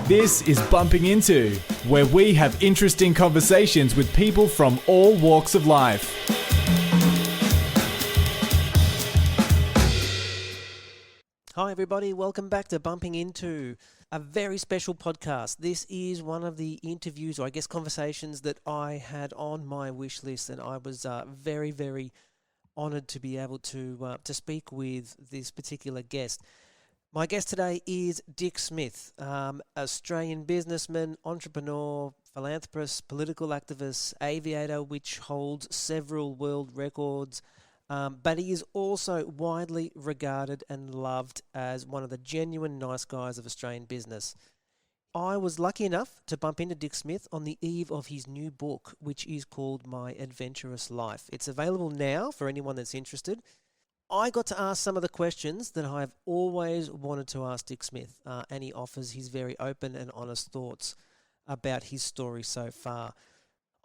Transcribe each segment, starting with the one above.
This is Bumping Into, where we have interesting conversations with people from all walks of life. Hi everybody, welcome back to Bumping Into, a very special podcast. This is one of the interviews, or I guess conversations, that I had on my wish list, and I was very, very honoured to be able to speak with this particular guest. My guest today is Dick Smith, Australian businessman, entrepreneur, philanthropist, political activist, aviator, which holds several world records. But he is also widely regarded and loved as one of the genuine nice guys of Australian business. I was lucky enough to bump into Dick Smith on the eve of his new book, which is called My Adventurous Life. It's available now for anyone that's interested. I got to ask some of the questions that I've always wanted to ask Dick Smith, and he offers his very open and honest thoughts about his story so far.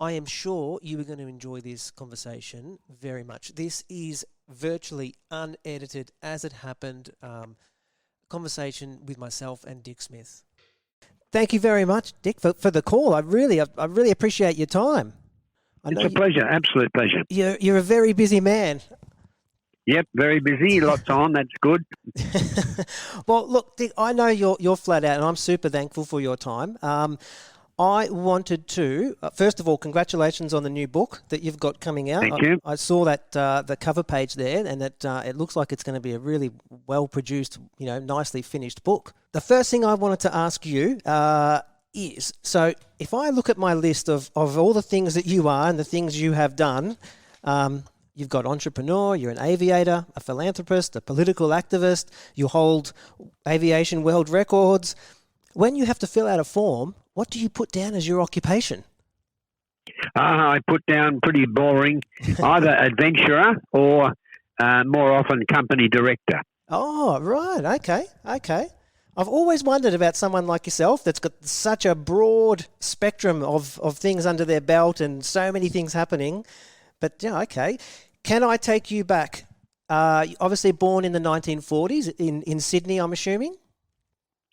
I am sure you are going to enjoy this conversation very much. This is virtually unedited as it happened, conversation with myself and Dick Smith. Thank you very much, Dick, for the call. I really appreciate your time. It's a pleasure, absolute pleasure. You're a very busy man. Yep, very busy, lots on, that's good. Well, look, Dick, I know you're flat out, and I'm super thankful for your time. I wanted to, first of all, congratulations on the new book that you've got coming out. Thank you. I saw that the cover page there, and that it looks like it's going to be a really well-produced, nicely finished book. The first thing I wanted to ask you is, so if I look at my list of all the things that you are and the things you have done, you've got entrepreneur, you're an aviator, a philanthropist, a political activist, you hold aviation world records. When you have to fill out a form, what do you put down as your occupation? I put down pretty boring, either adventurer or more often company director. Oh, right. Okay. I've always wondered about someone like yourself that's got such a broad spectrum of things under their belt and so many things happening. But, yeah, okay. Can I take you back? Obviously born in the 1940s in Sydney, I'm assuming?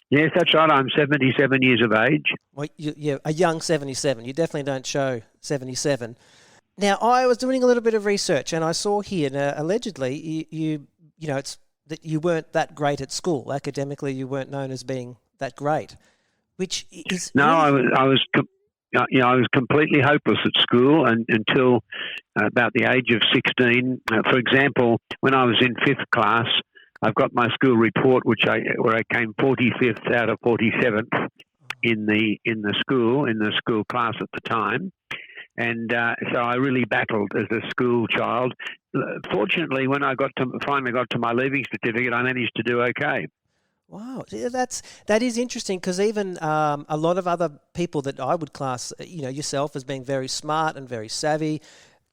Yes, that's right. I'm 77 years of age. Well, you're a young 77. You definitely don't show 77. Now, I was doing a little bit of research, and I saw here, allegedly, it's that you weren't that great at school. Academically, you weren't known as being that great, which is... No, really... I was completely hopeless at school until about the age of 16. For example, when I was in fifth class, I've got my school report, where I came 45th out of 47th in the school class at the time, and so I really battled as a school child. Fortunately, when I finally got to my leaving certificate, I managed to do okay. Wow, that is interesting, because even a lot of other people that I would class, yourself as being very smart and very savvy,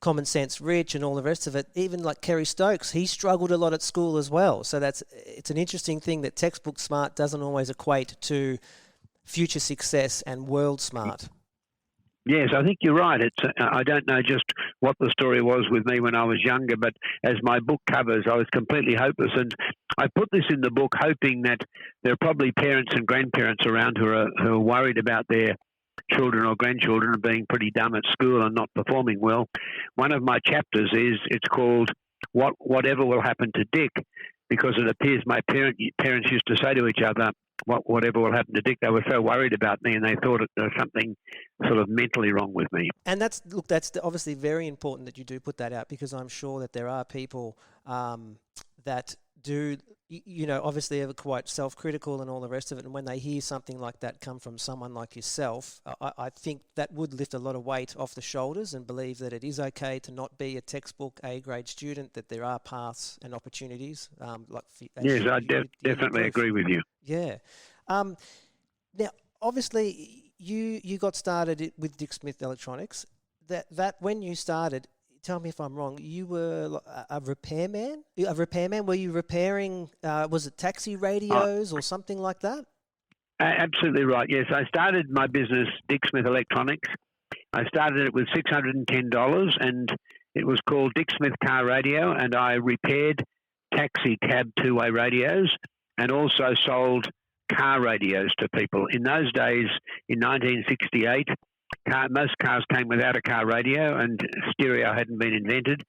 common sense rich and all the rest of it, even like Kerry Stokes, he struggled a lot at school as well. So it's an interesting thing that textbook smart doesn't always equate to future success and world smart. Yes, I think you're right. I don't know just what the story was with me when I was younger, but as my book covers, I was completely hopeless. And I put this in the book hoping that there are probably parents and grandparents around who are worried about their children or grandchildren are being pretty dumb at school and not performing well. One of my chapters it's called Whatever Will Happen to Dick, because it appears my parents used to say to each other, whatever will happen to Dick. They were so worried about me, and they thought there was something sort of mentally wrong with me. And that's obviously very important that you do put that out, because I'm sure that there are people that do, obviously are quite self-critical and all the rest of it. And when they hear something like that come from someone like yourself, I think that would lift a lot of weight off the shoulders, and believe that it is okay to not be a textbook A-grade student, that there are paths and opportunities. Yes, I definitely agree with you. Yeah. Now, obviously, you got started with Dick Smith Electronics. That when you started, tell me if I'm wrong, you were a repairman? Were you repairing, was it taxi radios or something like that? Absolutely right, yes. I started my business, Dick Smith Electronics. I started it with $610, and it was called Dick Smith Car Radio, and I repaired taxi cab two-way radios, and also sold car radios to people. In those days, in 1968, most cars came without a car radio, and stereo hadn't been invented.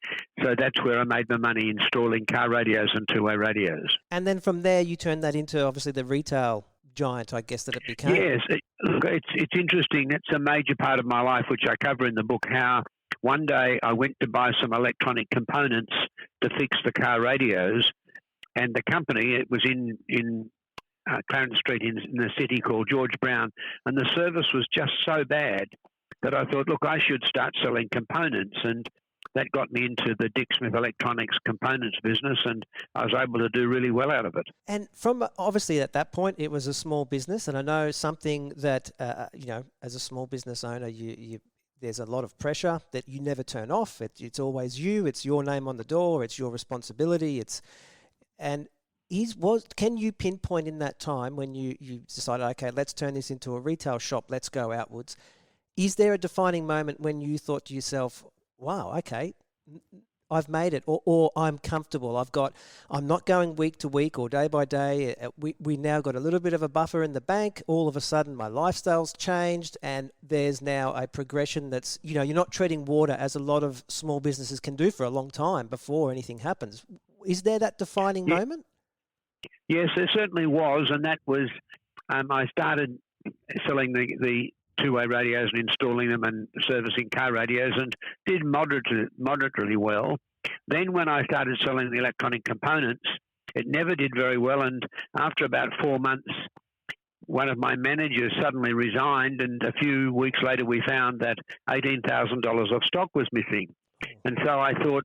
So that's where I made my money, installing car radios and two-way radios. And then from there, you turned that into obviously the retail giant, I guess, that it became. Yes, look, it's interesting. That's a major part of my life, which I cover in the book, how one day I went to buy some electronic components to fix the car radios, and the company, it was in Clarence Street in the city, called George Brown, and the service was just so bad that I thought, look, I should start selling components, and that got me into the Dick Smith Electronics components business, and I was able to do really well out of it. And from obviously at that point, it was a small business, and I know something that as a small business owner, you there's a lot of pressure that you never turn off. It's always you. It's your name on the door. It's your responsibility. Can you pinpoint in that time when you decided, okay, let's turn this into a retail shop, let's go outwards? Is there a defining moment when you thought to yourself, wow, okay, I've made it, or I'm comfortable, I'm not going week to week or day by day, we now got a little bit of a buffer in the bank, all of a sudden my lifestyle's changed and there's now a progression that's, you're not treading water as a lot of small businesses can do for a long time before anything happens. Is there that defining moment? Yes, there certainly was, and that was, I started selling the two-way radios and installing them and servicing car radios, and did moderately well. Then when I started selling the electronic components, it never did very well, and after about 4 months, one of my managers suddenly resigned, and a few weeks later we found that $18,000 of stock was missing. And so I thought,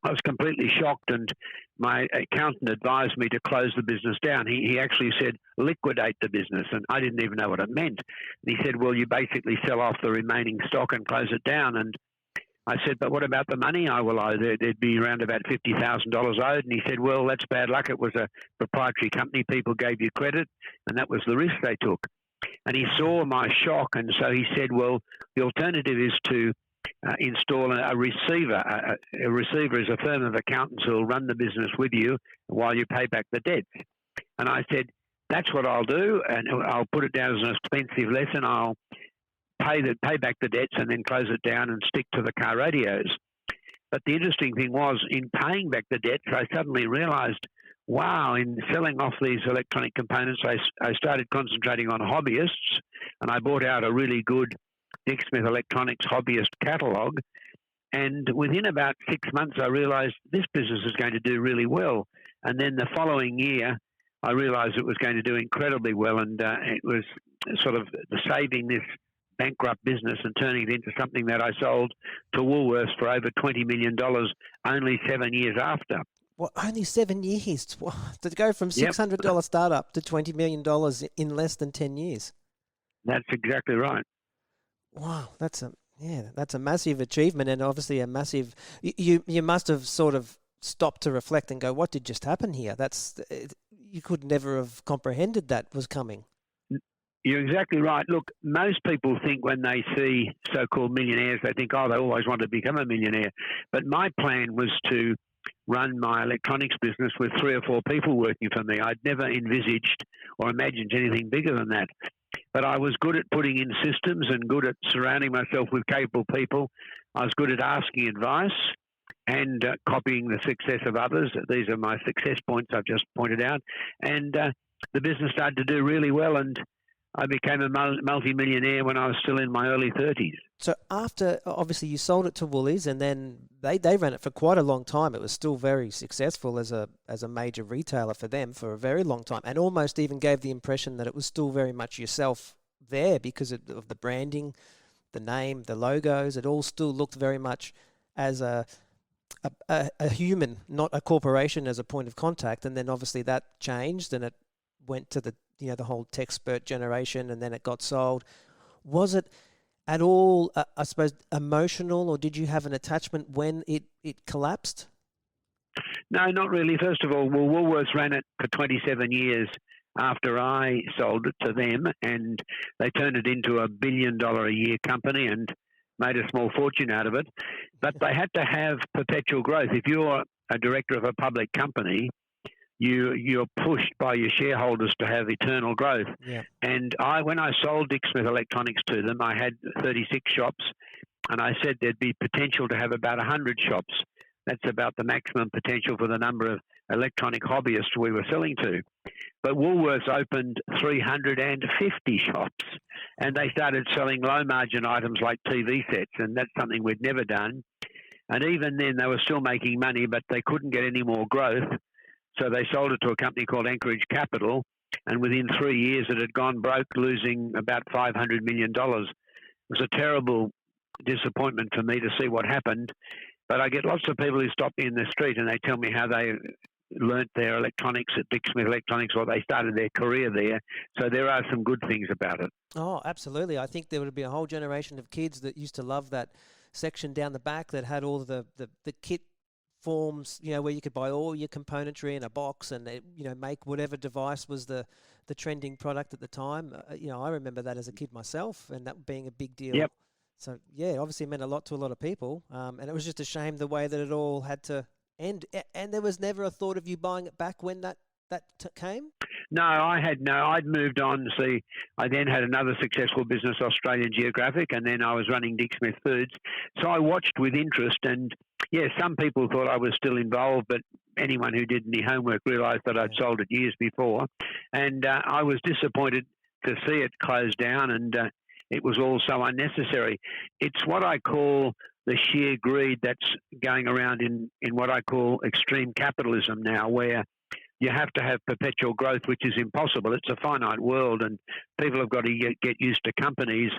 I was completely shocked, and my accountant advised me to close the business down. He actually said, liquidate the business, and I didn't even know what it meant. And he said, well, you basically sell off the remaining stock and close it down. And I said, but what about the money I will owe? There'd be around about $50,000 owed. And he said, well, that's bad luck. It was a proprietary company. People gave you credit, and that was the risk they took. And he saw my shock, and so he said, well, the alternative is to install a receiver. A receiver is a firm of accountants who will run the business with you while you pay back the debts. And I said, that's what I'll do, and I'll put it down as an expensive lesson. I'll pay back the debts and then close it down and stick to the car radios. But the interesting thing was, in paying back the debts, I suddenly realized, wow, in selling off these electronic components, I started concentrating on hobbyists, and I bought out a really good Dick Smith Electronics hobbyist catalogue, and within about 6 months I realised this business is going to do really well. And then the following year I realised it was going to do incredibly well, and it was sort of saving this bankrupt business and turning it into something that I sold to Woolworths for over $20 million only 7 years after. Well, only 7 years? To go from $600 startup to $20 million in less than 10 years? That's exactly right. Wow, that's a massive achievement, and obviously a massive. You must have sort of stopped to reflect and go, what did just happen here? You could never have comprehended that was coming. You're exactly right. Look, most people think when they see so-called millionaires, they think, oh, they always want to become a millionaire. But my plan was to run my electronics business with 3 or 4 people working for me. I'd never envisaged or imagined anything bigger than that. But I was good at putting in systems and good at surrounding myself with capable people. I was good at asking advice and copying the success of others. These are my success points I've just pointed out. And the business started to do really well, and I became a multi-millionaire when I was still in my early 30s. So after, obviously, you sold it to Woolies, and then they ran it for quite a long time. It was still very successful as a major retailer for them for a very long time, and almost even gave the impression that it was still very much yourself there because of the branding, the name, the logos. It all still looked very much as a human, not a corporation, as a point of contact. And then obviously that changed, and it went to the whole Techspert generation, and then it got sold. Was it at all, I suppose, emotional, or did you have an attachment when it collapsed? No, not really. First of all, Woolworths ran it for 27 years after I sold it to them, and they turned it into $1 billion a year company and made a small fortune out of it. But they had to have perpetual growth. If you're a director of a public company, you're pushed by your shareholders to have eternal growth. Yeah. And when I sold Dick Smith Electronics to them, I had 36 shops, and I said there'd be potential to have about 100 shops. That's about the maximum potential for the number of electronic hobbyists we were selling to. But Woolworths opened 350 shops, and they started selling low-margin items like TV sets, and that's something we'd never done. And even then, they were still making money, but they couldn't get any more growth. So they sold it to a company called Anchorage Capital, and within 3 years it had gone broke, losing about $500 million. It was a terrible disappointment for me to see what happened. But I get lots of people who stop me in the street and they tell me how they learnt their electronics at Dick Smith Electronics, or they started their career there. So there are some good things about it. Oh, absolutely. I think there would be a whole generation of kids that used to love that section down the back that had all the kit forms, where you could buy all your componentry in a box and, make whatever device was the trending product at the time. I remember that as a kid myself, and that being a big deal. Yep. So, yeah, obviously it meant a lot to a lot of people. And it was just a shame the way that it all had to end. And there was never a thought of you buying it back when that came? No, I'd moved on. See, I then had another successful business, Australian Geographic, and then I was running Dick Smith Foods. So I watched with interest, and yeah, some people thought I was still involved, but anyone who did any homework realised that I'd sold it years before. And I was disappointed to see it close down, and it was all so unnecessary. It's what I call the sheer greed that's going around in what I call extreme capitalism now, where you have to have perpetual growth, which is impossible. It's a finite world, and people have got to get used to companies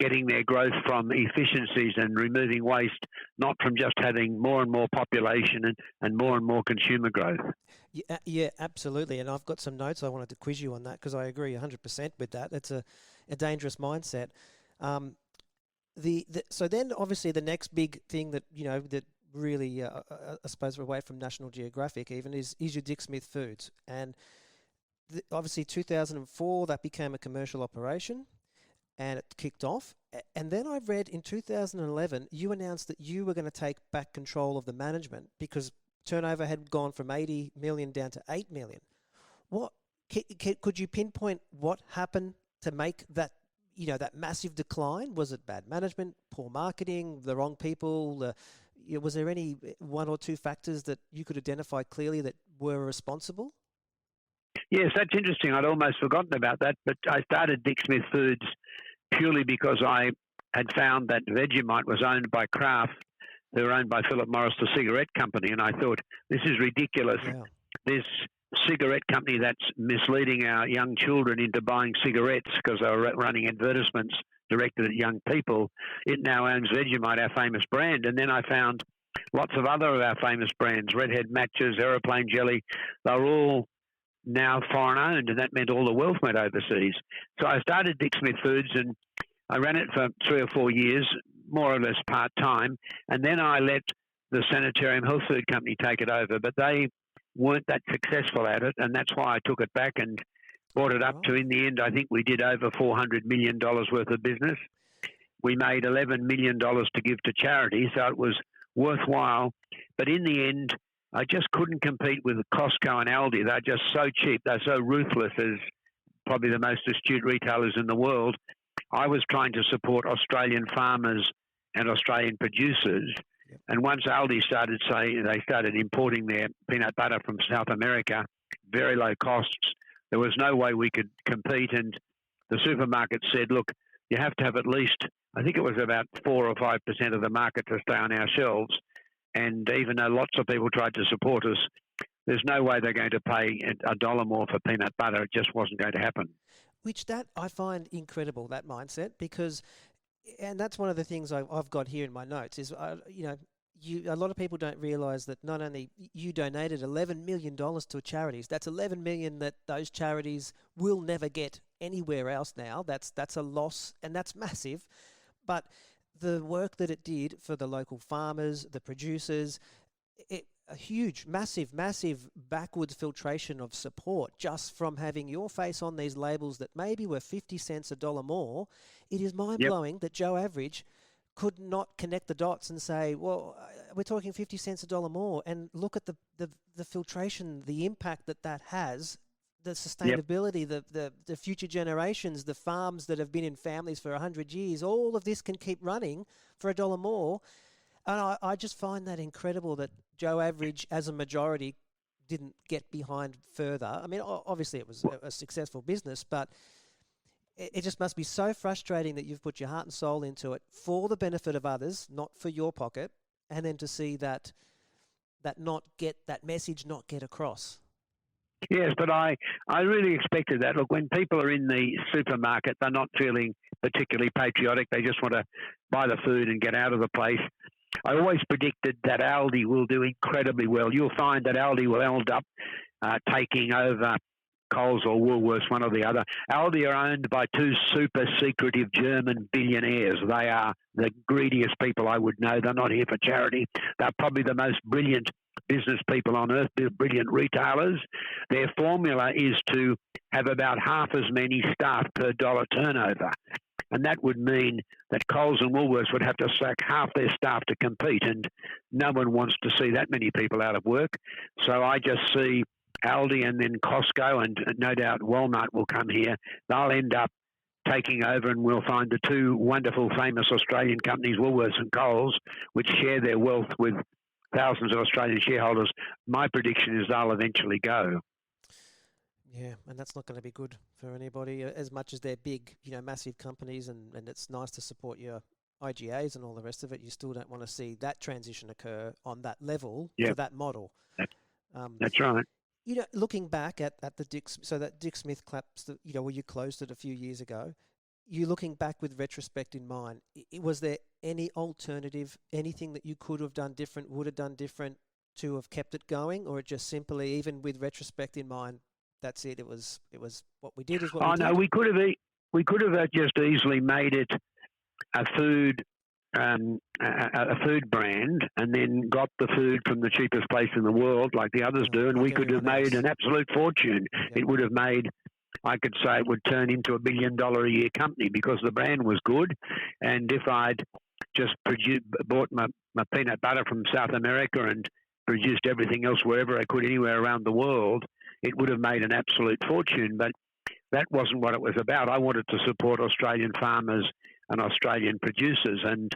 getting their growth from efficiencies and removing waste, not from just having more and more population and more consumer growth. Yeah, absolutely. And I've got some notes I wanted to quiz you on that, because I agree 100% with that. It's a dangerous mindset. So then obviously the next big thing that, that really, I suppose, away from National Geographic even, is your Dick Smith Foods. And obviously 2004, that became a commercial operation and it kicked off. And then I read in 2011, you announced that you were going to take back control of the management because turnover had gone from 80 million down to 8 million. Could you pinpoint what happened to make that, that massive decline? Was it bad management, poor marketing, the wrong people? Was there any one or two factors that you could identify clearly that were responsible? Yes, that's interesting. I'd almost forgotten about that, but I started Dick Smith Foods purely because I had found that Vegemite was owned by Kraft. They were owned by Philip Morris, the cigarette company, and I thought, this is ridiculous. Yeah. This cigarette company that's misleading our young children into buying cigarettes because they were running advertisements directed at young people. It now owns Vegemite, our famous brand. And then I found lots of other of our famous brands, Redhead Matches, Aeroplane Jelly. They were all now foreign owned, and that meant all the wealth went overseas. So I started Dick Smith Foods, and I ran it for 3 or 4 years, more or less part-time, and then I let the Sanitarium Health Food Company take it over, but they weren't that successful at it, and that's why I took it back and brought it up to, in the end, I think we did over $400 million worth of business. We made $11 million to give to charity, so it was worthwhile. But in the end, I just couldn't compete with Costco and Aldi. They're just so cheap. They're so ruthless as probably the most astute retailers in the world. I was trying to support Australian farmers and Australian producers. Yep. And once Aldi started importing their peanut butter from South America, very low costs, there was no way we could compete. And the supermarket said, look, you have to have at least, I think it was about 4 or 5% of the market to stay on our shelves. And even though lots of people tried to support us, there's no way they're going to pay $1 more for peanut butter. It just wasn't going to happen. Which that I find incredible, that mindset, because, and that's one of the things I've got here in my notes is, a lot of people don't realise that not only you donated $11 million to charities, that's $11 million that those charities will never get anywhere else now. That's a loss, and that's massive. But the work that it did for the local farmers, the producers, a huge, massive backwards filtration of support just from having your face on these labels that maybe were 50 cents $1 more. It is mind-blowing that Joe Average could not connect the dots and say, well, we're talking 50 cents a dollar more, and look at the filtration, the impact that has, the sustainability, the future generations, the farms that have been in families for 100 years, all of this can keep running for a dollar more. And I just find that incredible that Joe Average, as a majority, didn't get behind further. I mean, obviously it was a successful business, but it just must be so frustrating that you've put your heart and soul into it for the benefit of others, not for your pocket, and then to see that message not get across. Yes, but I really expected that. Look, when people are in the supermarket, they're not feeling particularly patriotic. They just want to buy the food and get out of the place. I always predicted that Aldi will do incredibly well. You'll find that Aldi will end up taking over Coles or Woolworths, one or the other. Aldi are owned by two super secretive German billionaires. They are the greediest people I would know. They're not here for charity. They're probably the most brilliant business people on earth. They're brilliant retailers. Their formula is to have about half as many staff per dollar turnover. And that would mean that Coles and Woolworths would have to sack half their staff to compete, and no one wants to see that many people out of work. So I just see Aldi and then Costco, and no doubt Walmart will come here. They'll end up taking over, and we'll find the two wonderful, famous Australian companies, Woolworths and Coles, which share their wealth with thousands of Australian shareholders. My prediction is they'll eventually go. Yeah, and that's not going to be good for anybody. As much as they're big, massive companies, and it's nice to support your IGAs and all the rest of it, you still don't want to see that transition occur on that level for that model. That's right. Looking back at the Dick Smith collapse, where you closed it a few years ago, you looking back with retrospect in mind, was there any alternative, anything that you could have done different, would have done different to have kept it going, or it just simply, even with retrospect in mind, that's it? It was what we did is what we did. No, we could have just easily made it a food brand, and then got the food from the cheapest place in the world, like the others do, and we could have made an absolute fortune. Yep. It would have made, I could say, it would turn into $1 billion a year company because the brand was good. And if I'd just bought my peanut butter from South America and produced everything else wherever I could, anywhere around the world, it would have made an absolute fortune. But that wasn't what it was about. I wanted to support Australian farmers and Australian producers, and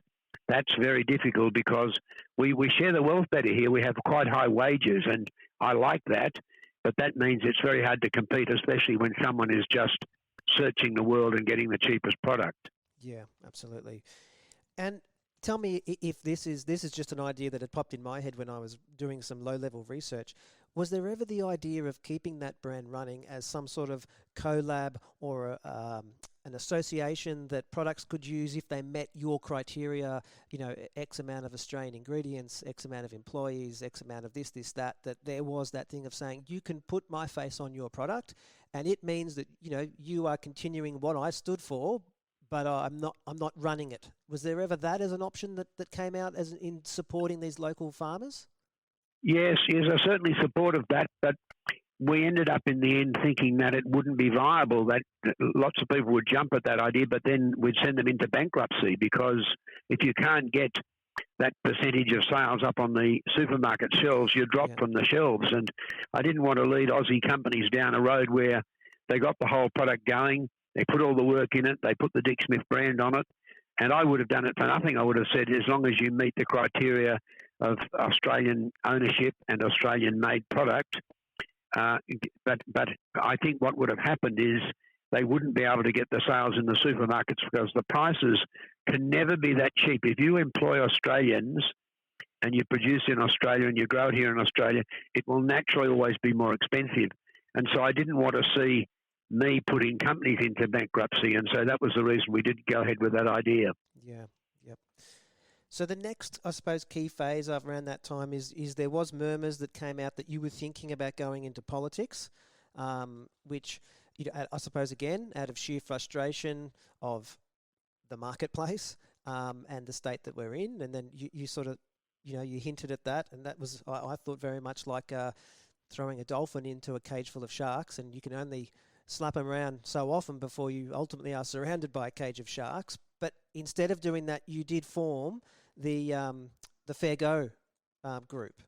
that's very difficult because we share the wealth better here. We have quite high wages, and I like that, but that means it's very hard to compete, especially when someone is just searching the world and getting the cheapest product. Yeah, absolutely. And tell me if this is just an idea that had popped in my head when I was doing some low-level research. Was there ever the idea of keeping that brand running as some sort of collab or an association that products could use if they met your criteria, X amount of Australian ingredients, X amount of employees, X amount of this, that there was that thing of saying, you can put my face on your product, and it means that, you are continuing what I stood for, but I'm not running it. Was there ever that as an option that came out as in supporting these local farmers? Yes, I certainly support of that, but we ended up in the end thinking that it wouldn't be viable, that lots of people would jump at that idea, but then we'd send them into bankruptcy, because if you can't get that percentage of sales up on the supermarket shelves, you drop from the shelves. And I didn't want to lead Aussie companies down a road where they got the whole product going, they put all the work in it, they put the Dick Smith brand on it, and I would have done it for nothing. I would have said, as long as you meet the criteria of Australian ownership and Australian-made product. But I think what would have happened is they wouldn't be able to get the sales in the supermarkets because the prices can never be that cheap. If you employ Australians and you produce in Australia and you grow it here in Australia, it will naturally always be more expensive. And so I didn't want to see me putting companies into bankruptcy, and so that was the reason we did go ahead with that idea. Yeah, yep. So the next, I suppose, key phase around that time is there was murmurs that came out that you were thinking about going into politics, which, I suppose, again, out of sheer frustration of the marketplace and the state that we're in, and then you sort of, you hinted at that, and that was, I thought, very much like throwing a dolphin into a cage full of sharks, and you can only slap them around so often before you ultimately are surrounded by a cage of sharks. But instead of doing that, you did form the Fair Go group.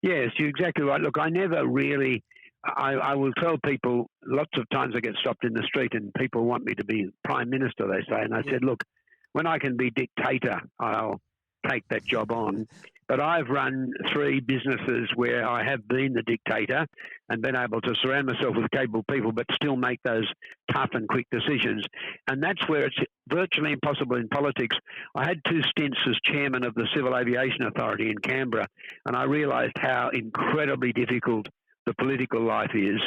Yes, you're exactly right. Look, I never really. I will tell people lots of times I get stopped in the street and people want me to be Prime Minister, they say. And I said, look, when I can be dictator, I'll take that job on. But I've run 3 businesses where I have been the dictator and been able to surround myself with capable people but still make those tough and quick decisions. And that's where it's virtually impossible in politics. I had 2 stints as chairman of the Civil Aviation Authority in Canberra, and I realised how incredibly difficult the political life is.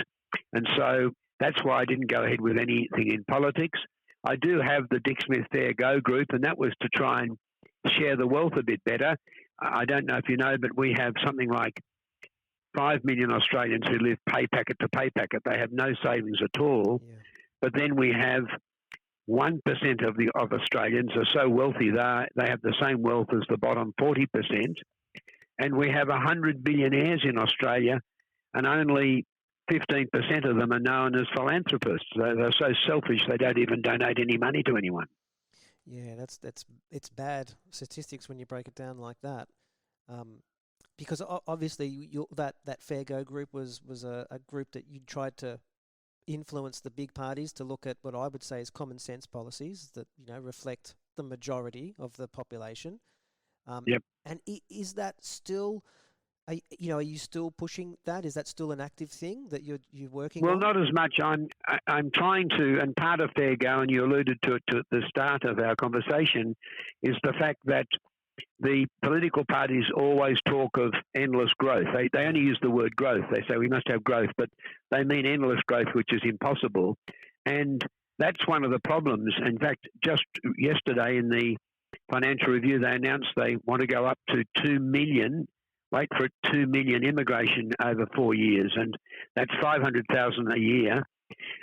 And so that's why I didn't go ahead with anything in politics. I do have the Dick Smith Fair Go group, and that was to try and share the wealth a bit better. I don't know if you know, but we have something like 5 million Australians who live pay packet to pay packet. They have no savings at all. Yeah. But then we have 1% of Australians are so wealthy they have the same wealth as the bottom 40%. And we have 100 billionaires in Australia, and only 15% of them are known as philanthropists. They're so selfish they don't even donate any money to anyone. Yeah, it's bad statistics when you break it down like that, because obviously that Fair Go group was a group that you tried to influence the big parties to look at what I would say is common sense policies that reflect the majority of the population. Yep. And is that still? Are you still pushing that? Is that still an active thing that you're working on? Well, not as much. I'm trying to, and part of Fair Go, and you alluded to it at the start of our conversation, is the fact that the political parties always talk of endless growth. They only use the word growth. They say we must have growth, but they mean endless growth, which is impossible. And that's one of the problems. In fact, just yesterday in the Financial Review, they announced they want to go up to 2 million. Wait for it, 2 million immigration over 4 years, and that's 500,000 a year.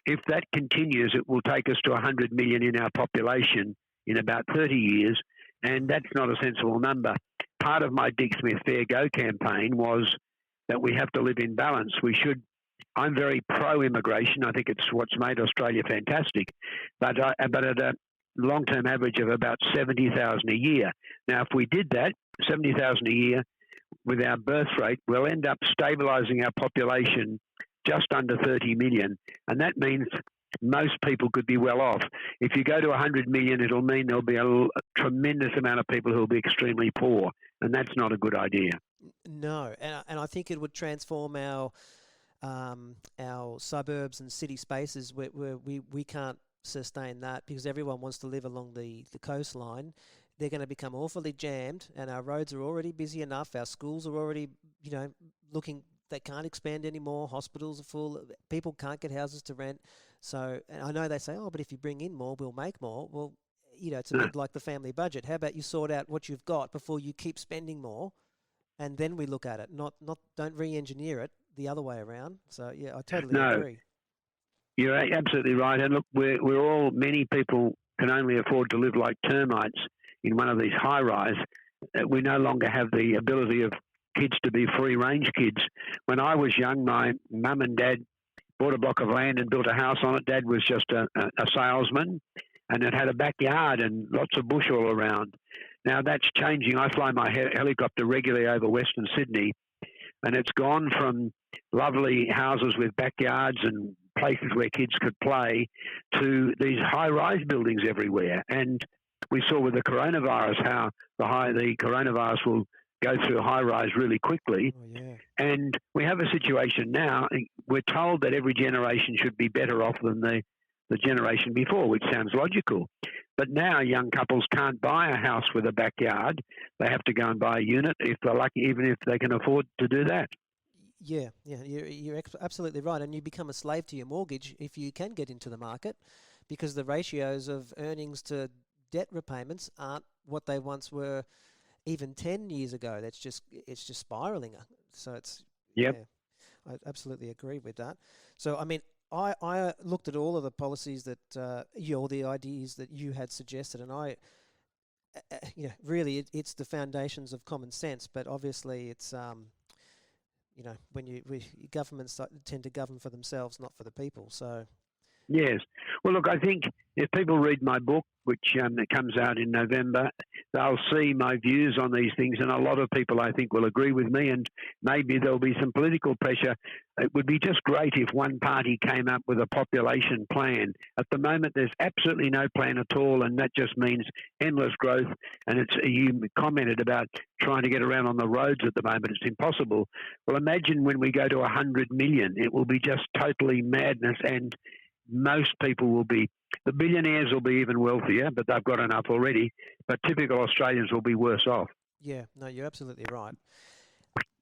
If that continues, it will take us to 100 million in our population in about 30 years, and that's not a sensible number. Part of my Dick Smith Fair Go campaign was that we have to live in balance. I'm very pro-immigration. I think it's what's made Australia fantastic, but at a long-term average of about 70,000 a year. Now, if we did that, 70,000 a year, with our birth rate, we'll end up stabilising our population just under 30 million. And that means most people could be well off. If you go to 100 million, it'll mean there'll be a tremendous amount of people who will be extremely poor. And that's not a good idea. No. And I think it would transform our suburbs and city spaces where we can't sustain that because everyone wants to live along the coastline. They're going to become awfully jammed, and our roads are already busy enough. Our schools are already, looking, they can't expand anymore. Hospitals are full. People can't get houses to rent. So, and I know they say, but if you bring in more, we'll make more. Well, it's a bit like the family budget. How about you sort out what you've got before you keep spending more, and then we look at it. Not don't re-engineer it the other way around. So, yeah, I totally agree. You're absolutely right. And look, many people can only afford to live like termites in one of these high-rise. We no longer have the ability of kids to be free-range kids. When I was young, my mum and dad bought a block of land and built a house on it. Dad was just a salesman, and it had a backyard and lots of bush all around. Now that's changing. I fly my helicopter regularly over Western Sydney, and it's gone from lovely houses with backyards and places where kids could play to these high-rise buildings everywhere. And we saw with the coronavirus how the coronavirus will go through high-rise really quickly. Oh, yeah. And we have a situation now, we're told that every generation should be better off than the generation before, which sounds logical. But now young couples can't buy a house with a backyard. They have to go and buy a unit if they're lucky, even if they can afford to do that. Yeah, you're absolutely right. And you become a slave to your mortgage if you can get into the market because the ratios of earnings to debt repayments aren't what they once were even 10 years ago. It's just spiraling. So it's... Yep. Yeah, I absolutely agree with that. So, I mean, I looked at all of the policies that, the ideas that you had suggested, and really it's the foundations of common sense, but obviously it's... when governments tend to govern for themselves, not for the people. So, Yes. Well, look, I think if people read my book, which that comes out in November, they'll see my views on these things, and a lot of people, I think, will agree with me, and maybe there'll be some political pressure. It would be just great if one party came up with a population plan. At the moment, there's absolutely no plan at all, and that just means endless growth. And you commented about trying to get around on the roads at the moment. It's impossible. Well, imagine when we go to 100 million, it will be just totally madness, and most people will be, the billionaires will be even wealthier, but they've got enough already. But typical Australians will be worse off. Yeah, no, you're absolutely right.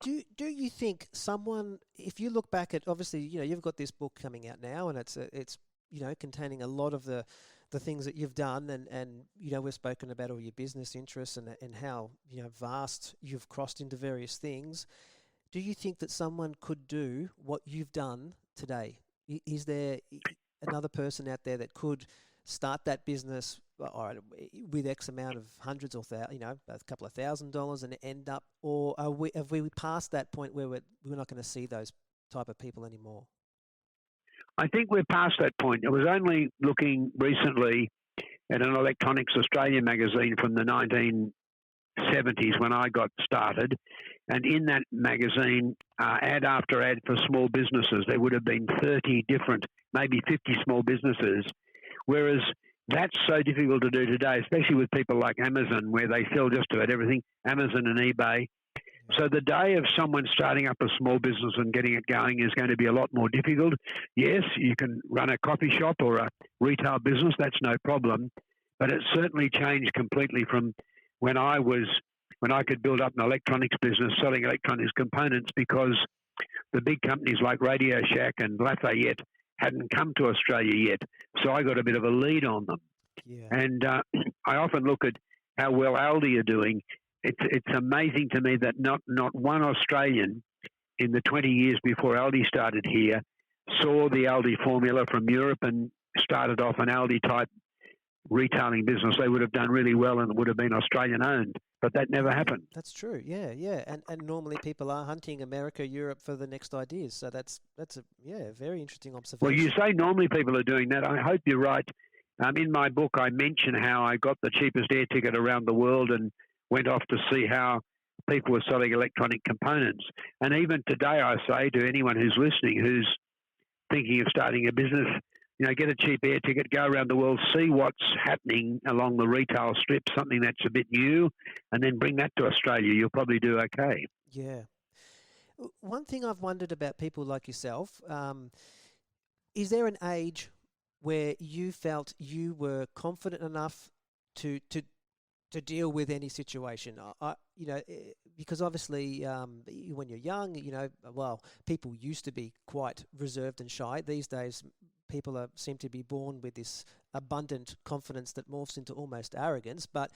Do you think someone, if you look back at, obviously, you've got this book coming out now, and it's containing a lot of the things that you've done, and we've spoken about all your business interests and how vast you've crossed into various things. Do you think that someone could do what you've done today? Is there another person out there that could start that business with X amount of hundreds or a couple of $1,000s and end up, or have we passed that point where we're not going to see those type of people anymore? I think we're past that point. I was only looking recently at an Electronics Australia magazine from the 1970s when I got started, and in that magazine, ad after ad for small businesses, there would have been 30 different, maybe 50 small businesses, whereas that's so difficult to do today, especially with people like Amazon, where they sell just about everything, Amazon and eBay. So the day of someone starting up a small business and getting it going is going to be a lot more difficult. Yes, you can run a coffee shop or a retail business, that's no problem, but it's certainly changed completely from when I could build up an electronics business selling electronics components, because the big companies like Radio Shack and Lafayette hadn't come to Australia yet. So I got a bit of a lead on them. Yeah. And I often look at how well Aldi are doing. It's amazing to me that not one Australian in the 20 years before Aldi started here saw the Aldi formula from Europe and started off an Aldi type retailing business. They would have done really well and it would have been Australian owned, but that never happened. That's true. Yeah. And normally people are hunting America, Europe for the next ideas. So that's a very interesting observation. Well, you say normally people are doing that. I hope you're right. In my book, I mention how I got the cheapest air ticket around the world and went off to see how people were selling electronic components. And even today, I say to anyone who's listening, who's thinking of starting a business, get a cheap air ticket, go around the world, see what's happening along the retail strip, something that's a bit new, and then bring that to Australia. You'll probably do okay. Yeah. One thing I've wondered about people like yourself, is there an age where you felt you were confident enough to deal with any situation? Because obviously when you're young, people used to be quite reserved and shy. These days, people seem to be born with this abundant confidence that morphs into almost arrogance. But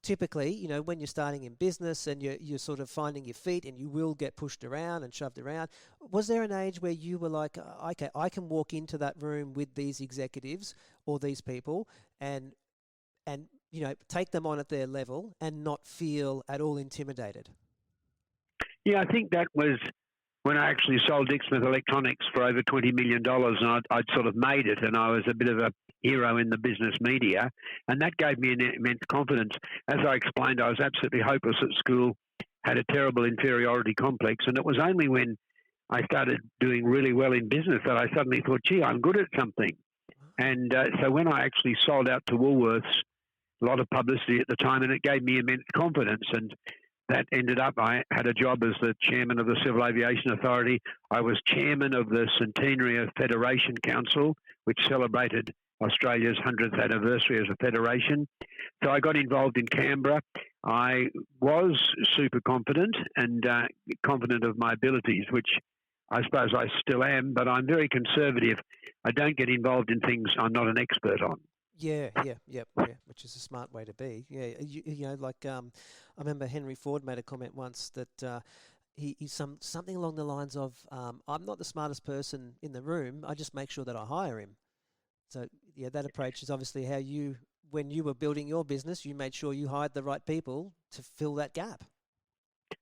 typically, when you're starting in business and you're sort of finding your feet and you will get pushed around and shoved around, was there an age where you were like, okay, I can walk into that room with these executives or these people and take them on at their level and not feel at all intimidated? Yeah, I think that was when I actually sold Dick Smith Electronics for over $20 million, and I'd sort of made it, and I was a bit of a hero in the business media, and that gave me an immense confidence. As I explained, I was absolutely hopeless at school, had a terrible inferiority complex, and it was only when I started doing really well in business that I suddenly thought, gee, I'm good at something. And so when I actually sold out to Woolworths, a lot of publicity at the time, and it gave me immense confidence. And that ended up, I had a job as the chairman of the Civil Aviation Authority. I was chairman of the Centenary of Federation Council, which celebrated Australia's 100th anniversary as a federation. So I got involved in Canberra. I was super confident and confident of my abilities, which I suppose I still am, but I'm very conservative. I don't get involved in things I'm not an expert on. Yeah, which is a smart way to be. Yeah, I remember Henry Ford made a comment once that he's something along the lines of, I'm not the smartest person in the room, I just make sure that I hire him. So, yeah, that approach is obviously how when you were building your business, you made sure you hired the right people to fill that gap.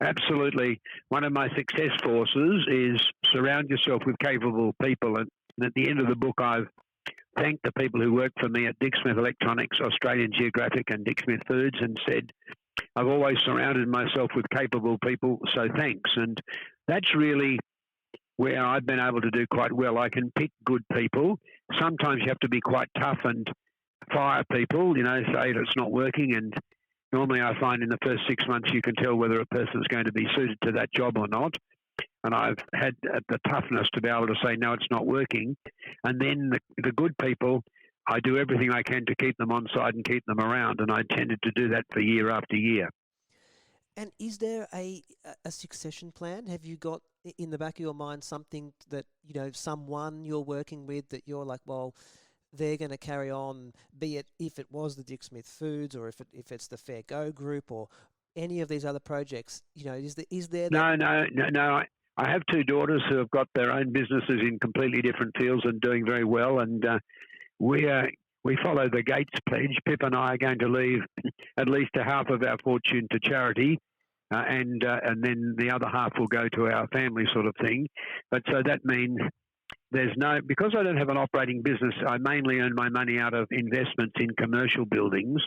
Absolutely. One of my success forces is surround yourself with capable people. And at the end of the book, I've thanked the people who worked for me at Dick Smith Electronics, Australian Geographic and Dick Smith Foods, and said, I've always surrounded myself with capable people, so thanks. And that's really where I've been able to do quite well. I can pick good people. Sometimes you have to be quite tough and fire people, say that it's not working. And normally I find in the first 6 months you can tell whether a person is going to be suited to that job or not. And I've had the toughness to be able to say, no, it's not working. And then the good people, I do everything I can to keep them on side and keep them around. And I tended to do that for year after year. And is there a succession plan? Have you got in the back of your mind something that, someone you're working with that you're like, well, they're going to carry on, be it if it was the Dick Smith Foods or if it's the Fair Go Group or any of these other projects, is there that... No. I have two daughters who have got their own businesses in completely different fields and doing very well. And we follow the Gates pledge. Pip and I are going to leave at least a half of our fortune to charity, and then the other half will go to our family, sort of thing. But so that means because I don't have an operating business, I mainly earn my money out of investments in commercial buildings,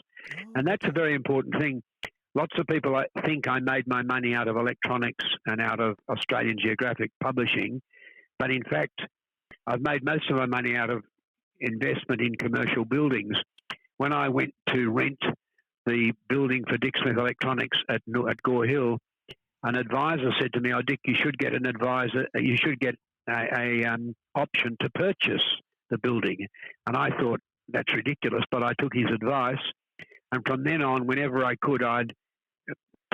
and that's a very important thing. Lots of people think I made my money out of electronics and out of Australian Geographic publishing, but in fact, I've made most of my money out of investment in commercial buildings. When I went to rent the building for Dick Smith Electronics at Gore Hill, an advisor said to me, "Oh, Dick, you should get an option to purchase the building." And I thought, that's ridiculous, but I took his advice. And from then on, whenever I could, I'd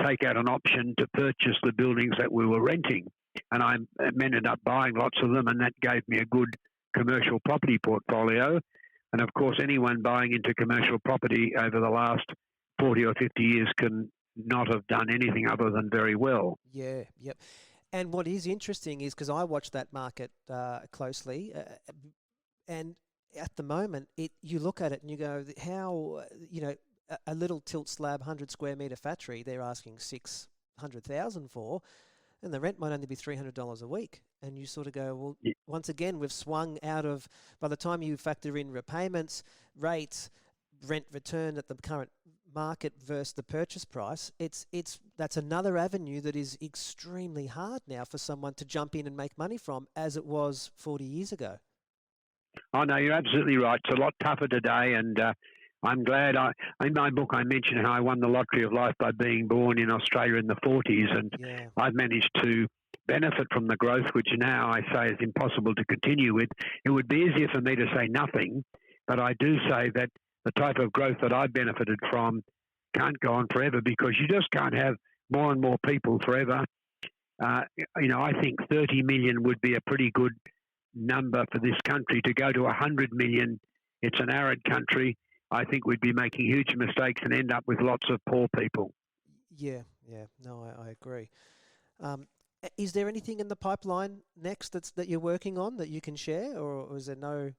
take out an option to purchase the buildings that we were renting. And I ended up buying lots of them, and that gave me a good commercial property portfolio. And of course, anyone buying into commercial property over the last 40 or 50 years can not have done anything other than very well. Yeah, yep. And what is interesting is, because I watch that market closely, and at the moment, you look at it and you go, how, a little tilt slab 100 square metre factory, they're asking $600,000 for, and the rent might only be $300 a week. And you sort of go, well, once again, we've swung out of, by the time you factor in repayments, rates, rent return at the current market versus the purchase price, that's another avenue that is extremely hard now for someone to jump in and make money from, as it was 40 years ago. Oh, no, you're absolutely right. It's a lot tougher today, and I'm glad. In my book, I mentioned how I won the lottery of life by being born in Australia in the 40s, and I've managed to benefit from the growth, which now I say is impossible to continue with. It would be easier for me to say nothing, but I do say that the type of growth that I've benefited from can't go on forever, because you just can't have more and more people forever. I think 30 million would be a pretty good number for this country. To go to 100 million, it's an arid country. I think we'd be making huge mistakes and end up with lots of poor people. Yeah. No, I agree. Is there anything in the pipeline next that you're working on that you can share, or is there no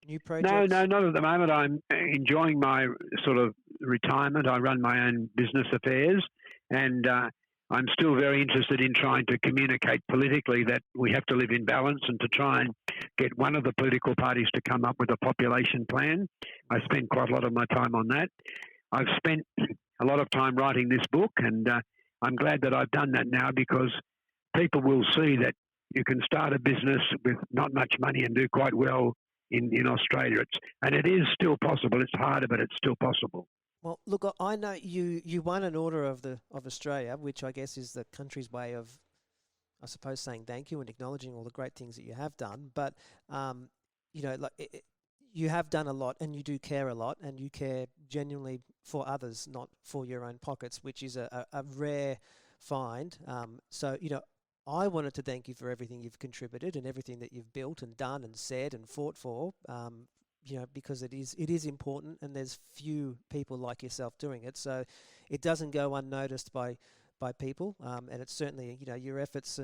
new projects? No, not at the moment. I'm enjoying my sort of retirement. I run my own business affairs, and I'm still very interested in trying to communicate politically that we have to live in balance, and to try and get one of the political parties to come up with a population plan. I spend quite a lot of my time on that. I've spent a lot of time writing this book, and I'm glad that I've done that now, because people will see that you can start a business with not much money and do quite well in Australia. It is still possible. It's harder, but it's still possible. Well, look, I know you won an Order of Australia, which I guess is the country's way of, I suppose, saying thank you and acknowledging all the great things that you have done. But you have done a lot, and you do care a lot, and you care genuinely for others, not for your own pockets, which is a rare find. So I wanted to thank you for everything you've contributed and everything that you've built and done and said and fought for. Because it is important, and there's few people like yourself doing it, so it doesn't go unnoticed by people, and it's certainly, your efforts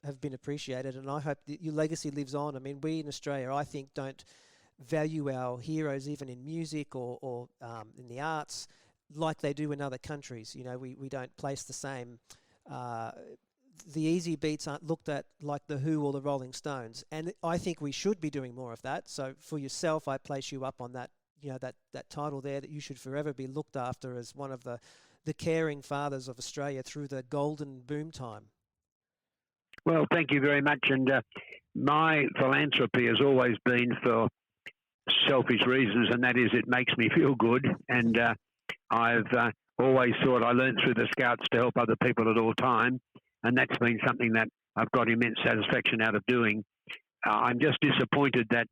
have been appreciated, and I hope that your legacy lives on. I mean, we in Australia, I think, don't value our heroes even in music or in the arts like they do in other countries. We don't place the the easy beats aren't looked at like the Who or the Rolling Stones, and I think we should be doing more of that. So for yourself, I place you up on that, that title there, that you should forever be looked after as one of the caring fathers of Australia through the golden boom time. Well, thank you very much. And my philanthropy has always been for selfish reasons, and that is it makes me feel good. And I've always thought I learned through the Scouts to help other people at all time, and that's been something that I've got immense satisfaction out of doing. I'm just disappointed that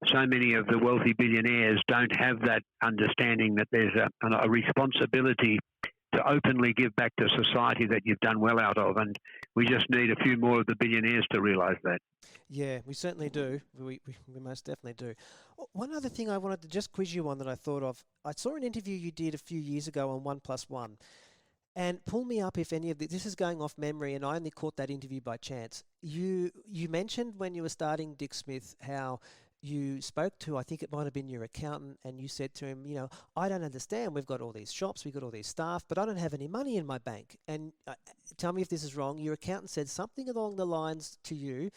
so many of the wealthy billionaires don't have that understanding that there's a responsibility to openly give back to society that you've done well out of, and we just need a few more of the billionaires to realise that. Yeah, we certainly do. We most definitely do. One other thing I wanted to just quiz you on that I thought of, I saw an interview you did a few years ago on 1+1, and pull me up if any of this is going off memory, and I only caught that interview by chance. You mentioned when you were starting Dick Smith how you spoke to, I think it might have been your accountant, and you said to him, I don't understand. We've got all these shops, we've got all these staff, but I don't have any money in my bank. And tell me if this is wrong. Your accountant said something along the lines to you.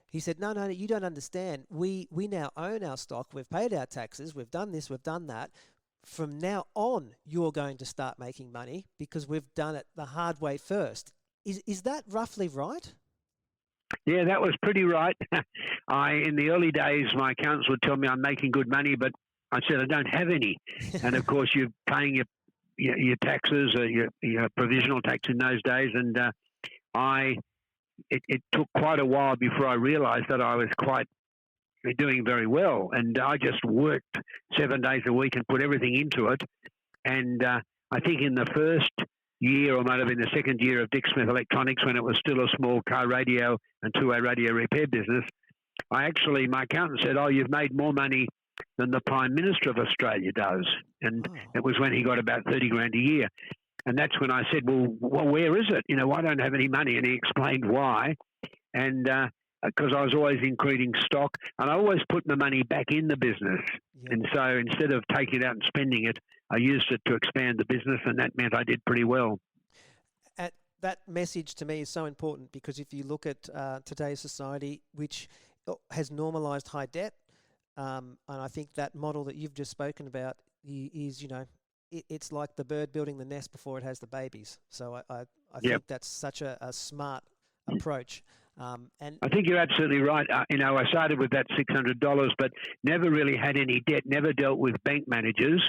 He said, no, you don't understand. We now own our stock. We've paid our taxes. We've done this. We've done that. From now on, you're going to start making money because we've done it the hard way first. Is that roughly right? Yeah, that was pretty right. In the early days, my accountants would tell me I'm making good money, but I said I don't have any. And of course, you're paying your taxes, or your provisional tax in those days, and it took quite a while before I realised that I was doing very well, and I just worked 7 days a week and put everything into it. And I think in the first year, or might have been the second year of Dick Smith Electronics, when it was still a small car radio and two-way radio repair business, my accountant said, you've made more money than the Prime Minister of Australia does. And it was when he got about 30 grand a year. And that's when I said, well, where is it? I don't have any money. And he explained why. And because I was always increasing stock, and I always put the money back in the business. Yeah. And so instead of taking it out and spending it, I used it to expand the business, and that meant I did pretty well. That message to me is so important, because if you look at today's society, which has normalised high debt, and I think that model that you've just spoken about is, it's like the bird building the nest before it has the babies. So I think that's such a smart approach. And I think you're absolutely right. I started with that $600, but never really had any debt, never dealt with bank managers.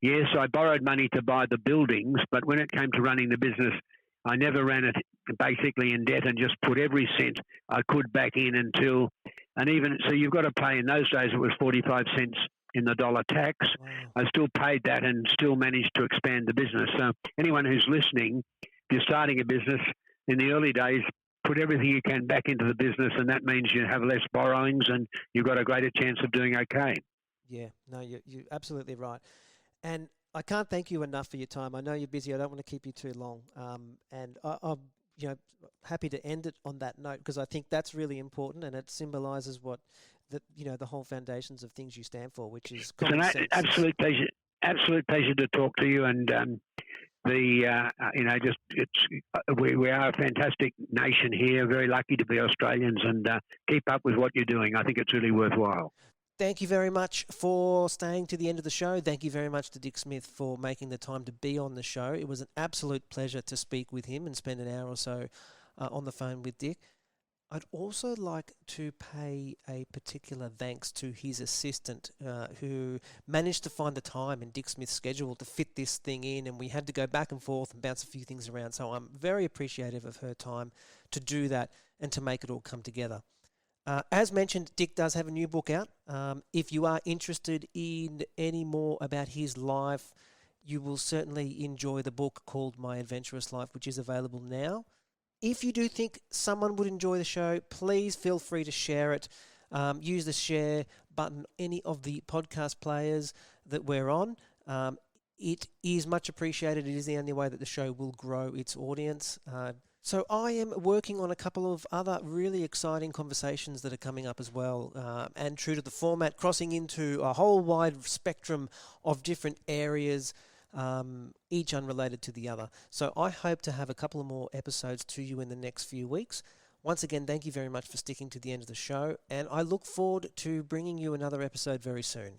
Yes, I borrowed money to buy the buildings, but when it came to running the business, I never ran it basically in debt and just put every cent I could back in so you've got to pay, in those days it was 45 cents in the dollar tax. Wow. I still paid that and still managed to expand the business. So anyone who's listening, if you're starting a business, in the early days, put everything you can back into the business, and that means you have less borrowings and you've got a greater chance of doing okay. Yeah, no, you're absolutely right. And I can't thank you enough for your time. I know you're busy. I don't want to keep you too long. And I'm happy to end it on that note, because I think that's really important, and it symbolises what the whole foundations of things you stand for, which is common sense. Absolute pleasure to talk to you. And we are a fantastic nation here. Very lucky to be Australians, and keep up with what you're doing. I think it's really worthwhile. Thank you very much for staying to the end of the show. Thank you very much to Dick Smith for making the time to be on the show. It was an absolute pleasure to speak with him and spend an hour or so on the phone with Dick. I'd also like to pay a particular thanks to his assistant who managed to find the time in Dick Smith's schedule to fit this thing in, and we had to go back and forth and bounce a few things around. So I'm very appreciative of her time to do that and to make it all come together. As mentioned, Dick does have a new book out. If you are interested in any more about his life, you will certainly enjoy the book called My Adventurous Life, which is available now. If you do think someone would enjoy the show, please feel free to share it. Use the share button any of the podcast players that we're on. It is much appreciated. It is the only way that the show will grow its audience. So I am working on a couple of other really exciting conversations that are coming up as well, and true to the format, crossing into a whole wide spectrum of different areas each unrelated to the other. So I hope to have a couple of more episodes to you in the next few weeks. Once again, thank you very much for sticking to the end of the show, and I look forward to bringing you another episode very soon.